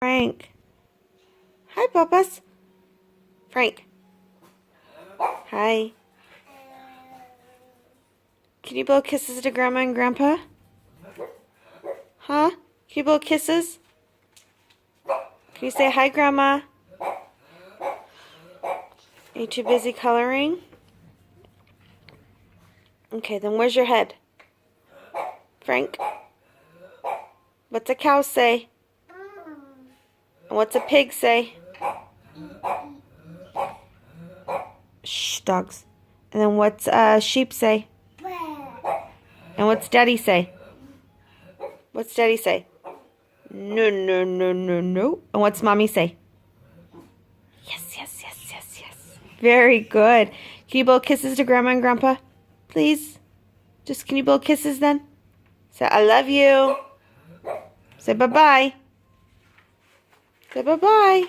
Frank. Hi, Papas. Frank. Hi. Can you blow kisses to Grandma and Grandpa? Huh? Can you blow kisses? Can you say hi, Grandma? Are you too busy coloring? Okay, then where's your head? Frank? What's a cow say? And what's a pig say? Shh, dogs. And then what's a sheep say? And what's Daddy say? What's Daddy say? No, no, no, no, no. And what's Mommy say? Yes, yes, yes, yes, yes. Very good. Can you blow kisses to Grandma and Grandpa? Please? Just can you blow kisses then? Say, I love you. Say bye-bye. Say bye-bye.